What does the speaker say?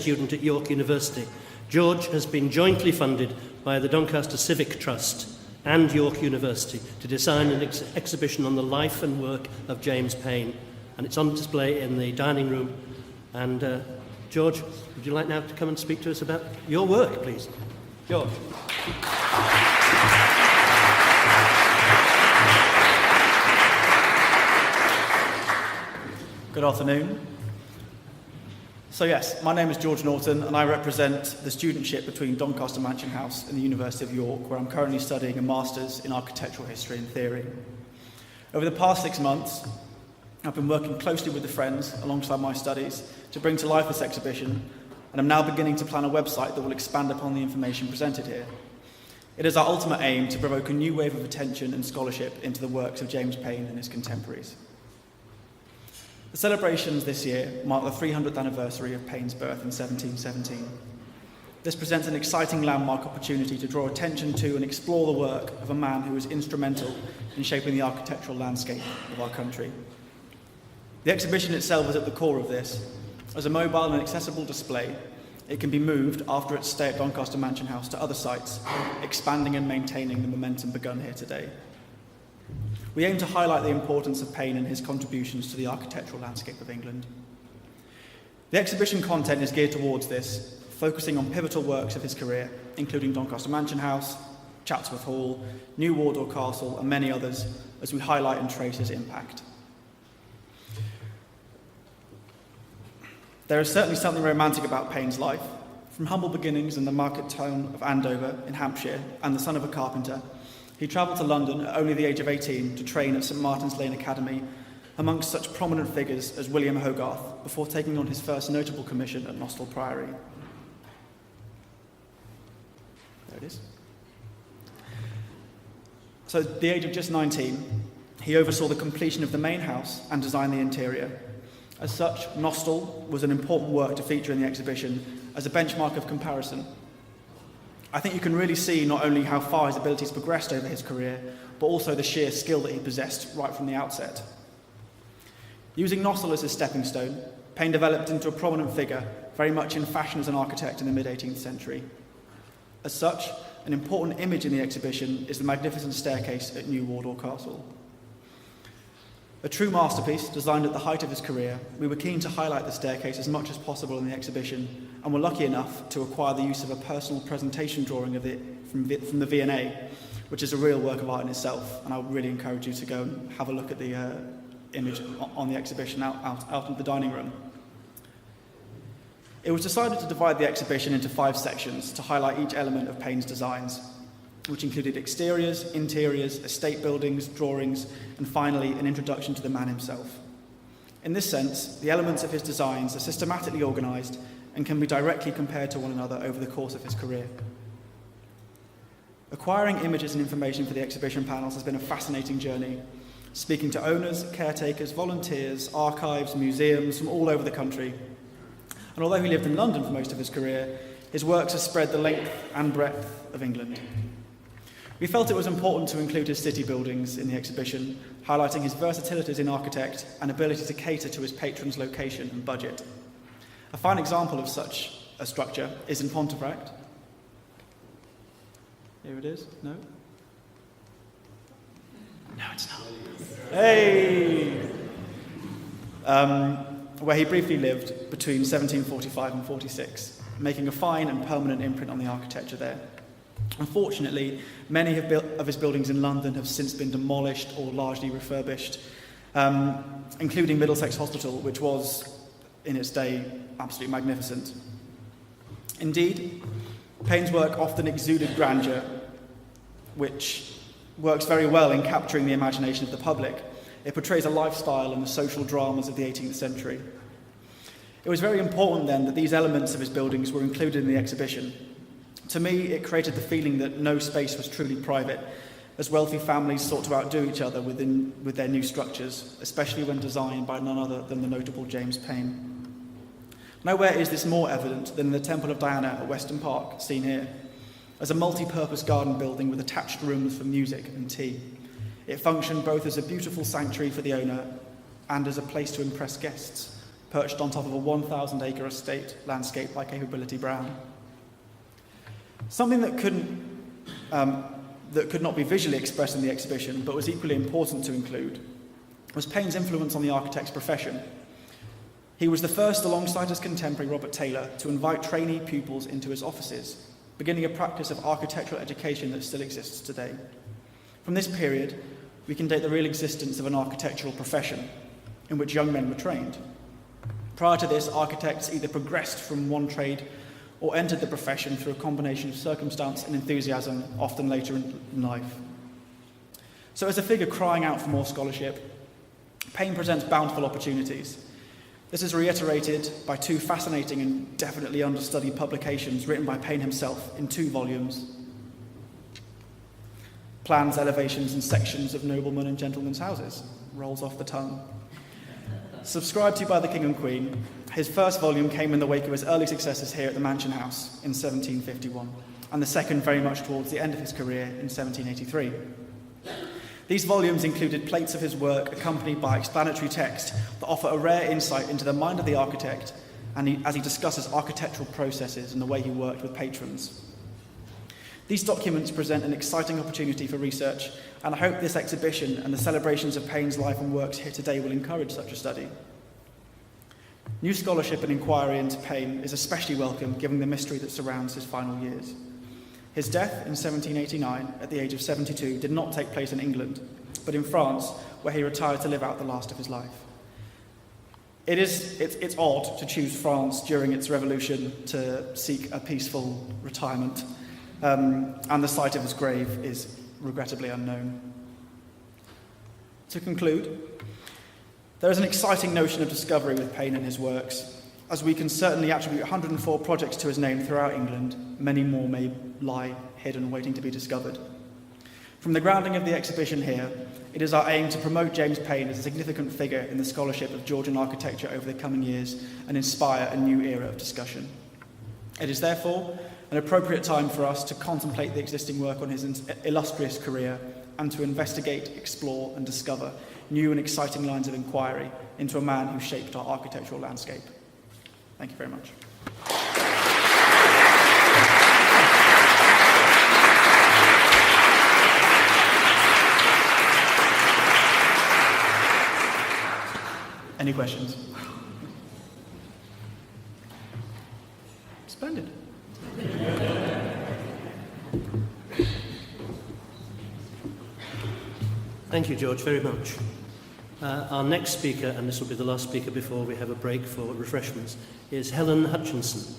student at York University. George has been jointly funded by the Doncaster Civic Trust and York University to design an exhibition on the life and work of James Paine, and it's on display in the dining room. And George, would you like now to come and speak to us about your work, please? George. Good afternoon. So yes, my name is George Norton and I represent the studentship between Doncaster Mansion House and the University of York, where I'm currently studying a Master's in Architectural History and Theory. Over the past 6 months, I've been working closely with the friends alongside my studies to bring to life this exhibition, and I'm now beginning to plan a website that will expand upon the information presented here. It is our ultimate aim to provoke a new wave of attention and scholarship into the works of James Paine and his contemporaries. The celebrations this year mark the 300th anniversary of Paine's birth in 1717. This presents an exciting landmark opportunity to draw attention to and explore the work of a man who was instrumental in shaping the architectural landscape of our country. The exhibition itself is at the core of this. As a mobile and accessible display, it can be moved after its stay at Doncaster Mansion House to other sites, expanding and maintaining the momentum begun here today. We aim to highlight the importance of Paine and his contributions to the architectural landscape of England. The exhibition content is geared towards this, focusing on pivotal works of his career, including Doncaster Mansion House, Chatsworth Hall, New Wardour Castle, and many others, as we highlight and trace his impact. There is certainly something romantic about Paine's life. From humble beginnings in the market town of Andover in Hampshire and the son of a carpenter, he travelled to London at only the age of 18 to train at St Martin's Lane Academy amongst such prominent figures as William Hogarth, before taking on his first notable commission at Nostell Priory. There it is. So at the age of just 19, he oversaw the completion of the main house and designed the interior. As such, Nostell was an important work to feature in the exhibition as a benchmark of comparison. I think you can really see not only how far his abilities progressed over his career, but also the sheer skill that he possessed right from the outset. Using Nostell as his stepping stone, Paine developed into a prominent figure, very much in fashion as an architect in the mid-18th century. As such, an important image in the exhibition is the magnificent staircase at New Wardour Castle. A true masterpiece, designed at the height of his career, we were keen to highlight the staircase as much as possible in the exhibition, and were lucky enough to acquire the use of a personal presentation drawing of it from the V&A, which is a real work of art in itself, and I would really encourage you to go and have a look at the image on the exhibition out in the dining room. It was decided to divide the exhibition into 5 sections to highlight each element of Paine's designs, which included exteriors, interiors, estate buildings, drawings, and finally an introduction to the man himself. In this sense, the elements of his designs are systematically organised and can be directly compared to one another over the course of his career. Acquiring images and information for the exhibition panels has been a fascinating journey, speaking to owners, caretakers, volunteers, archives, museums from all over the country. And although he lived in London for most of his career, his works have spread the length and breadth of England. We felt it was important to include his city buildings in the exhibition, highlighting his versatility as an architect and ability to cater to his patrons' location and budget. A fine example of such a structure is in Pontefract. Here it is. No? No, it's not. Hey! Where he briefly lived between 1745 and 46, making a fine and permanent imprint on the architecture there. Unfortunately, many of his buildings in London have since been demolished or largely refurbished, including Middlesex Hospital, which was, in its day, absolutely magnificent. Indeed, Paine's work often exuded grandeur, which works very well in capturing the imagination of the public. It portrays a lifestyle and the social dramas of the 18th century. It was very important then that these elements of his buildings were included in the exhibition. To me, it created the feeling that no space was truly private, as wealthy families sought to outdo each other with their new structures, especially when designed by none other than the notable James Paine. Nowhere is this more evident than in the Temple of Diana at Weston Park, seen here, as a multi-purpose garden building with attached rooms for music and tea. It functioned both as a beautiful sanctuary for the owner and as a place to impress guests, perched on top of a 1,000-acre estate landscaped by Capability Brown. Something that could not be visually expressed in the exhibition, but was equally important to include, was Paine's influence on the architect's profession. He was the first, alongside his contemporary Robert Taylor, to invite trainee pupils into his offices, beginning a practice of architectural education that still exists today. From this period, we can date the real existence of an architectural profession in which young men were trained. Prior to this, architects either progressed from one trade or entered the profession through a combination of circumstance and enthusiasm, often later in life. So as a figure crying out for more scholarship, Paine presents bountiful opportunities. This is reiterated by two fascinating and definitely understudied publications written by Paine himself in 2 volumes. Plans, elevations, and sections of noblemen and gentlemen's houses. Rolls off the tongue. Subscribed to by the King and Queen, his first volume came in the wake of his early successes here at the Mansion House in 1751, and the second very much towards the end of his career in 1783. These volumes included plates of his work accompanied by explanatory text that offer a rare insight into the mind of the architect as he discusses architectural processes and the way he worked with patrons. These documents present an exciting opportunity for research, and I hope this exhibition and the celebrations of Paine's life and works here today will encourage such a study. New scholarship and inquiry into Paine is especially welcome given the mystery that surrounds his final years. His death in 1789, at the age of 72, did not take place in England, but in France, where he retired to live out the last of his life. It's odd to choose France during its revolution to seek a peaceful retirement, and the site of his grave is regrettably unknown. To conclude, there is an exciting notion of discovery with Paine and his works. As we can certainly attribute 104 projects to his name throughout England, many more may lie hidden waiting to be discovered. From the grounding of the exhibition here, it is our aim to promote James Paine as a significant figure in the scholarship of Georgian architecture over the coming years and inspire a new era of discussion. It is therefore an appropriate time for us to contemplate the existing work on his illustrious career and to investigate, explore and discover new and exciting lines of inquiry into a man who shaped our architectural landscape. Thank you very much. Any questions? Splendid. Thank you, George, very much. Our next speaker, and this will be the last speaker before we have a break for refreshments, is Helen Hutchinson.